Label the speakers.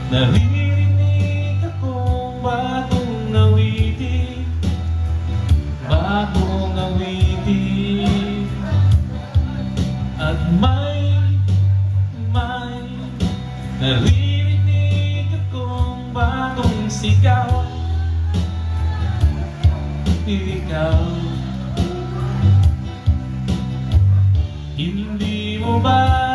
Speaker 1: Naririnig akong bagong awitin, bagong awitin. At may naririnig akong bagong sigaw. Ikaw, hindi mo ba